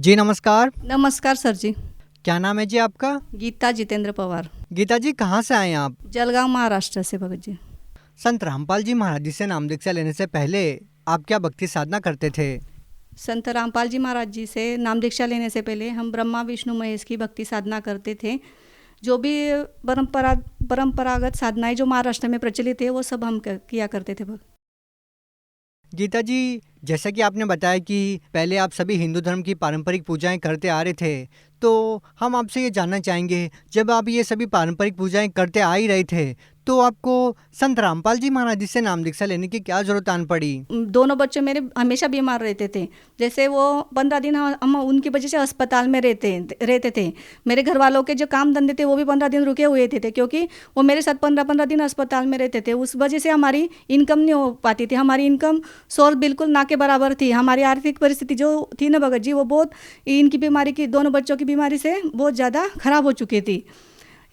जी नमस्कार। नमस्कार सर जी। क्या नाम है जी आपका? गीता जितेंद्र पवार। गीता जी कहाँ से आए हैं आप? जलगांव महाराष्ट्र से भगत जी। संत रामपाल जी महाराज जी से नाम दीक्षा लेने से पहले आप क्या भक्ति साधना करते थे? संत रामपाल जी महाराज जी से नाम दीक्षा लेने से पहले हम ब्रह्मा विष्णु महेश की भक्ति साधना करते थे। जो भी परंपरागत साधनाएं जो महाराष्ट्र में प्रचलित है वो सब हम किया करते थे भगत। गीता जी, जैसा कि आपने बताया कि पहले आप सभी हिंदू धर्म की पारंपरिक पूजाएं करते आ रहे थे, तो हम आपसे ये जानना चाहेंगे, जब आप ये सभी पारंपरिक पूजाएं करते आ ही रहे थे, तो आपको संत रामपाल जी महाराज जी से नाम दीक्षा लेने की क्या जरूरत आन पड़ी? दोनों बच्चे मेरे हमेशा बीमार रहते थे। जैसे वो 15 दिन हम उनकी वजह से अस्पताल में रहते थे। मेरे घर वालों के जो काम धंधे थे वो भी 15 दिन रुके हुए थे क्योंकि वो मेरे साथ 15-15 दिन अस्पताल में रहते थे। उस वजह से हमारी इनकम नहीं हो पाती थी। हमारी इनकम सोर्स बिल्कुल ना के बराबर थी। हमारी आर्थिक परिस्थिति जो थी ना भगत जी, वो बहुत इनकी बीमारी की, दोनों बच्चों की बीमारी से बहुत ज़्यादा खराब हो चुकी थी।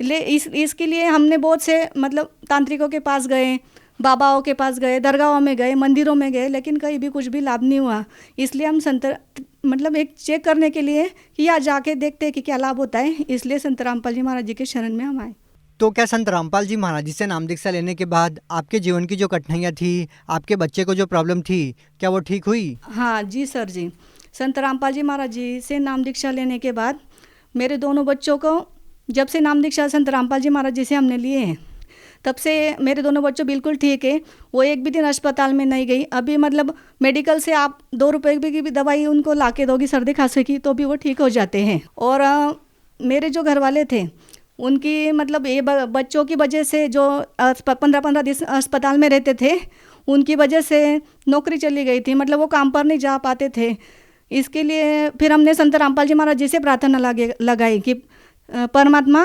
इसके लिए हमने बहुत से मतलब तांत्रिकों के पास गए, बाबाओं के पास गए, दरगाहों में गए, मंदिरों में गए, लेकिन कहीं भी कुछ भी लाभ नहीं हुआ। इसलिए हम मतलब एक चेक करने के लिए कि यहाँ जाके देखते हैं कि क्या लाभ होता है, इसलिए संत रामपाल जी महाराज जी के शरण में हम आए। तो क्या संत रामपाल जी महाराज जी से नाम दीक्षा लेने के बाद आपके जीवन की जो कठिनाइयाँ थी, आपके बच्चे को जो प्रॉब्लम थी, क्या वो ठीक हुई? हाँ जी सर जी। संत रामपाल जी महाराज जी से नाम दीक्षा लेने के बाद मेरे दोनों बच्चों को, जब से नाम दीक्षा संत रामपाल जी महाराज जी से हमने लिए हैं, तब से मेरे दोनों बच्चों बिल्कुल ठीक है। वो एक भी दिन अस्पताल में नहीं गई। अभी मतलब मेडिकल से आप 2 रुपये की भी दवाई उनको ला के दोगी सर्दी खांसी की तो भी वो ठीक हो जाते हैं। और मेरे जो घर वाले थे उनकी मतलब ये बच्चों की वजह से जो 15-15 दिन अस्पताल में रहते थे, उनकी वजह से नौकरी चली गई थी। मतलब वो काम पर नहीं जा पाते थे। इसके लिए फिर हमने संत रामपाल जी महाराज जी से प्रार्थना लगाई कि परमात्मा,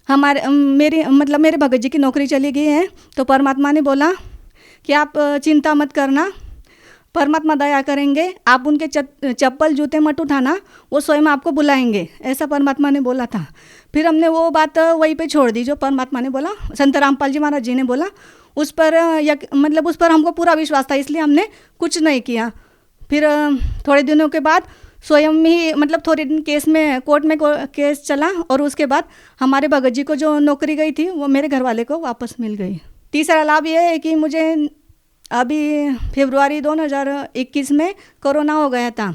मेरे भगत जी की नौकरी चली गई है, तो परमात्मा ने बोला कि आप चिंता मत करना, परमात्मा दया करेंगे, आप उनके चप्पल जूते मत उठाना, वो स्वयं आपको बुलाएंगे, ऐसा परमात्मा ने बोला था। फिर हमने वो बात वहीं पे छोड़ दी जो परमात्मा ने बोला, संत रामपाल जी महाराज जी ने बोला, उस पर हमको पूरा विश्वास था, इसलिए हमने कुछ नहीं किया। फिर थोड़े दिनों के बाद स्वयं ही मतलब थोड़े दिन कोर्ट में केस चला और उसके बाद हमारे भगत जी को जो नौकरी गई थी वो मेरे घर वाले को वापस मिल गई। तीसरा लाभ ये है कि मुझे अभी फरवरी 2021 में कोरोना हो गया था।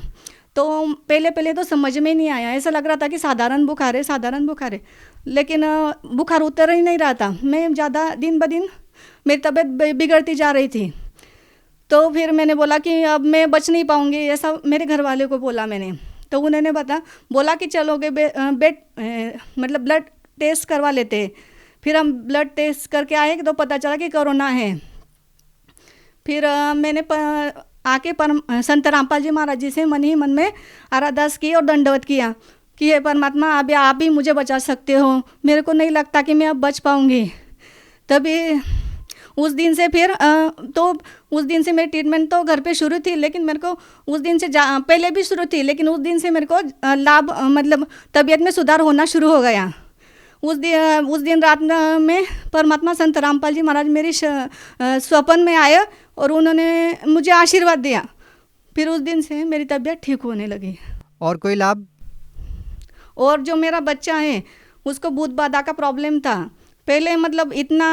तो पहले तो समझ में नहीं आया, ऐसा लग रहा था कि साधारण बुखार है, लेकिन बुखार उतर ही नहीं रहा था। मैं ज़्यादा दिन ब दिन मेरी तबीयत बिगड़ती जा रही थी। तो फिर मैंने बोला कि अब मैं बच नहीं पाऊँगी, ऐसा मेरे घर वाले को बोला मैंने। तो उन्होंने बोला कि चलोगे मतलब ब्लड टेस्ट करवा लेते। फिर हम ब्लड टेस्ट करके आए तो पता चला कि कोरोना है। फिर मैंने आके संत रामपाल जी महाराज जी से मन ही मन में अरदास की और दंडवत किया कि हे परमात्मा, अब आप ही मुझे बचा सकते हो, मेरे को नहीं लगता कि मैं अब बच पाऊँगी। तभी उस दिन से मेरी ट्रीटमेंट तो घर पे शुरू थी, लेकिन मेरे को उस दिन से पहले भी शुरू थी, लेकिन उस दिन से मेरे को लाभ मतलब तबीयत में सुधार होना शुरू हो गया। उस दिन रात में परमात्मा संत रामपाल जी महाराज मेरी स्वप्न में आए और उन्होंने मुझे आशीर्वाद दिया। फिर उस दिन से मेरी तबीयत ठीक होने लगी। और कोई लाभ? और जो मेरा बच्चा है उसको भूत बाधा का प्रॉब्लम था। पहले मतलब इतना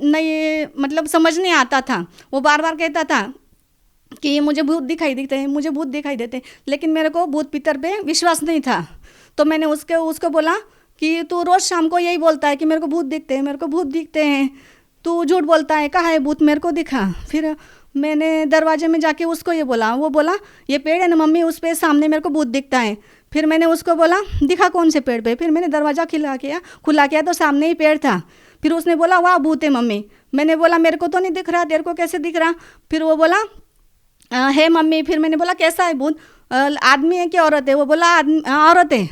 नहीं, मतलब समझ नहीं आता था। वो बार बार कहता था कि मुझे भूत दिखाई देते, लेकिन मेरे को भूत पितर पे विश्वास नहीं था। तो मैंने उसको बोला कि तू रोज़ शाम को यही बोलता है कि मेरे को भूत दिखते हैं, तू झूठ बोलता है, कहाँ है भूत, मेरे को दिखा। फिर मैंने दरवाजे में जाके उसको ये बोला, वो बोला ये पेड़ है ना मम्मी, उस पे सामने मेरे को भूत दिखता है। फिर मैंने उसको बोला दिखा कौन से पेड़ पे। फिर मैंने दरवाज़ा खुला किया तो सामने ही पेड़ था। फिर उसने बोला वाह भूत है मम्मी। मैंने बोला मेरे को तो नहीं दिख रहा, तेरे को कैसे दिख रहा? फिर वो बोला है मम्मी। फिर मैंने बोला कैसा है भूत, आदमी है कि औरत है? वो बोला औरत है।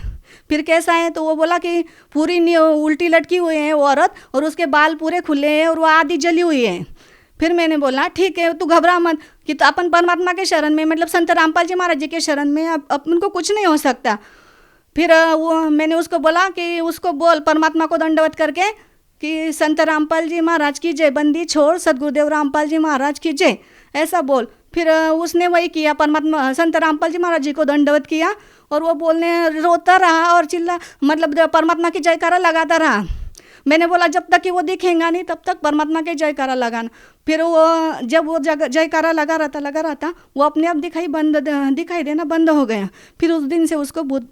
फिर कैसा है? तो वो बोला कि पूरी उल्टी लटकी हुई है वो औरत, और उसके बाल पूरे खुले हैं और वो आधी जली हुई है। फिर मैंने बोला ठीक है, तू घबरा मत, कि तो अपन परमात्मा के शरण में, मतलब संत रामपाल जी महाराज जी के शरण में अपन को कुछ नहीं हो सकता। फिर मैंने उसको बोला कि उसको बोल परमात्मा को दंडवत करके कि संत रामपाल जी महाराज की जय, बंदी छोड़ सदगुरुदेव रामपाल जी महाराज की जय, ऐसा बोल। फिर उसने वही किया, परमात्मा संत रामपाल जी महाराज जी को दंडवत किया और वो बोलने रोता रहा और चिल्ला मतलब परमात्मा की जयकारा लगाता रहा। मैंने बोला जब तक कि वो दिखेगा नहीं तब तक परमात्मा के जयकारा लगाना। फिर वो जब वो जयकारा लगा रहा था वो अपने आप दिखाई देना बंद हो गया। फिर उस दिन से उसको भूत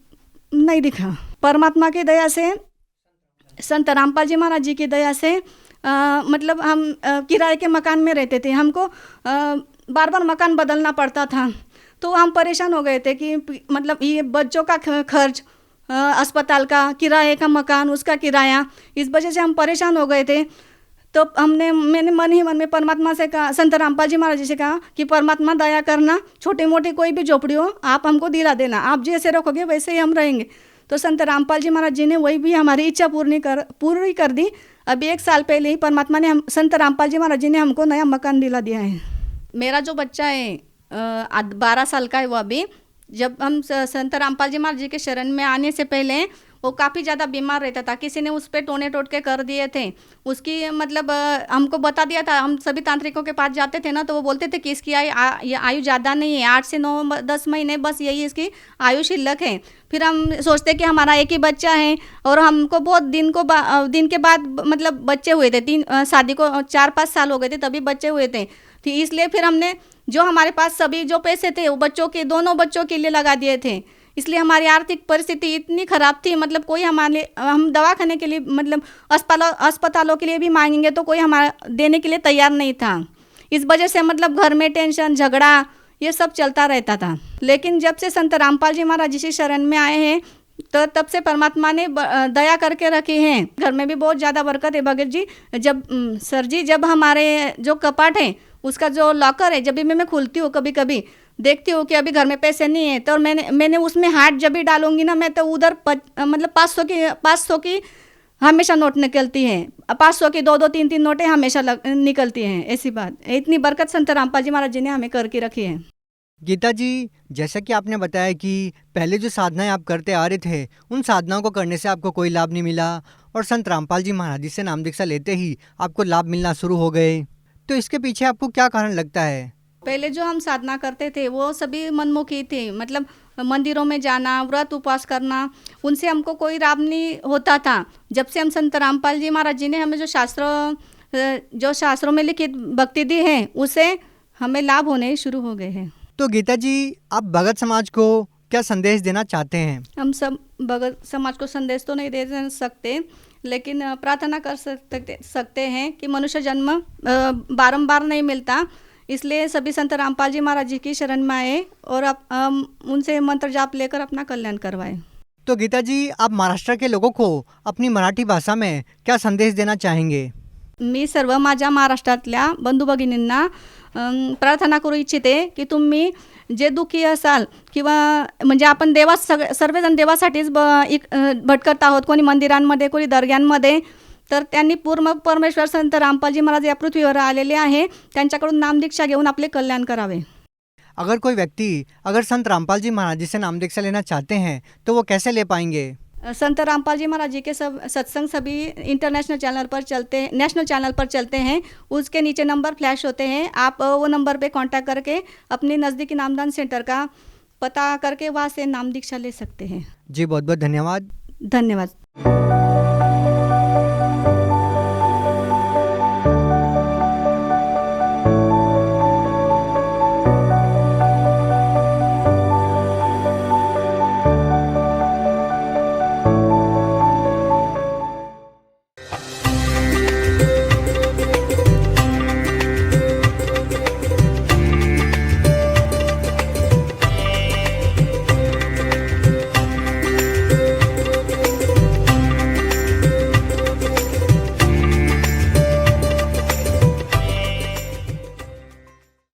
नहीं दिखा। परमात्मा की दया से, संत रामपाल जी महाराज जी की दया से मतलब हम किराए के मकान में रहते थे, हमको बार बार मकान बदलना पड़ता था। तो हम परेशान हो गए थे कि मतलब ये बच्चों का खर्च, अस्पताल का किराए का मकान, उसका किराया, इस वजह से हम परेशान हो गए थे। तो मैंने मन ही मन में परमात्मा से कहा, संत रामपाल जी महाराज जी से कहा कि परमात्मा दया करना, छोटी मोटी कोई भी झोपड़ी हो आप हमको दिला देना, आप जैसे रखोगे वैसे ही हम रहेंगे। तो संत रामपाल जी महाराज जी ने वही भी हमारी इच्छा पूरी कर दी। अभी 1 साल पहले ही परमात्मा ने संत रामपाल जी महाराज जी ने हमको नया मकान दिला दिया है। मेरा जो बच्चा है 12 साल का है, वो अभी जब हम संत रामपाल जी महाराज जी के शरण में आने से पहले वो काफ़ी ज़्यादा बीमार रहता था। किसी ने उस पर टोने टोटके कर दिए थे, उसकी मतलब हमको बता दिया था। हम सभी तांत्रिकों के पास जाते थे ना, तो वो बोलते थे कि इसकी आयु ज़्यादा नहीं है, 8 से 9-10 महीने बस यही इसकी आयु शिल्लक है। फिर हम सोचते कि हमारा एक ही बच्चा है और हमको बहुत दिन के बाद मतलब बच्चे हुए थे। शादी को 4-5 साल हो गए थे तभी बच्चे हुए थे। इसलिए फिर हमने जो हमारे पास सभी जो पैसे थे वो दोनों बच्चों के लिए लगा दिए थे। इसलिए हमारी आर्थिक परिस्थिति इतनी ख़राब थी, मतलब कोई हम दवाखाने के लिए मतलब अस्पतालों के लिए भी मांगेंगे तो कोई हमारा देने के लिए तैयार नहीं था। इस वजह से मतलब घर में टेंशन, झगड़ा ये सब चलता रहता था। लेकिन जब से संत रामपाल जी महाराज जी की शरण में आए हैं तो तब से परमात्मा ने दया करके रखी हैं। घर में भी बहुत ज़्यादा बरकत है भगत जी। जब हमारे जो कपाट है उसका जो लॉकर है, जब भी मैं खोलती हूँ कभी कभी देखती हूँ कि अभी घर में पैसे नहीं है, तो मैंने उसमें हाथ जब भी डालूंगी ना, मैं तो उधर मतलब 500 की हमेशा नोट निकलती हैं। 500 की 2-2, 3-3 नोटें हमेशा निकलती हैं। ऐसी बात, इतनी बरकत संत रामपाल जी महाराज जी ने हमें करके रखी है। गीता जी, जैसा कि आपने बताया कि पहले जो साधनाएं आप करते आ रहे थे उन साधनाओं को करने से आपको कोई लाभ नहीं मिला और संत रामपाल जी महाराज जी से नाम दीक्षा लेते ही आपको लाभ मिलना शुरू हो गए, तो इसके पीछे आपको क्या कारण लगता है? पहले जो हम साधना करते थे वो सभी मनमुखी थे, मतलब मंदिरों में जाना, व्रत उपवास करना, उनसे हमको कोई लाभ नहीं होता था। जब से हम संत रामपाल जी महाराज जी ने हमें जो शास्त्रों में लिखित भक्ति दी है उससे हमें लाभ होने शुरू हो गए हैं। तो गीता जी, आप भगत समाज को क्या संदेश देना चाहते हैं? हम सब भगत समाज को संदेश तो नहीं दे सकते, लेकिन प्रार्थना कर सकते हैं कि मनुष्य जन्म बारंबार नहीं मिलता, इसलिए सभी संत रामपाल जी महाराज जी की शरण में आए और उनसे मंत्र जाप लेकर अपना कल्याण करवाएं। तो गीता जी, आप महाराष्ट्र के लोगों को अपनी मराठी भाषा में क्या संदेश देना चाहेंगे? मी सर्व माझ्या महाराष्ट्रातल्या बंधू भगिनींना प्रार्थना करू इच्छिते की तुम्ही जे दुःखी असाल किंवा म्हणजे आपण सर्वजण देवासाठीच भटकत आहोत, कोणी मंदिरांमध्ये, कोणी दर्ग्यांमध्ये, तर त्यांनी पूर्ण परमेश्वर संत रामपाल जी महाराज या पृथ्वीवर आलेले आहे, त्यांच्याकडून नामदीक्षा घेऊन आपले कल्याण करावे। अगर कोई व्यक्ति संत रामपाल जी महाराज जी से नाम दीक्षा लेना चाहते हैं तो वो कैसे ले पाएंगे? संत रामपाल जी महाराज जी के सब सत्संग सभी नेशनल चैनल पर चलते हैं। उसके नीचे नंबर फ्लैश होते हैं, आप वो नंबर पे कांटेक्ट करके अपने नज़दीकी नामदान सेंटर का पता करके वहाँ से नाम दीक्षा ले सकते हैं। जी, बहुत बहुत धन्यवाद। धन्यवाद।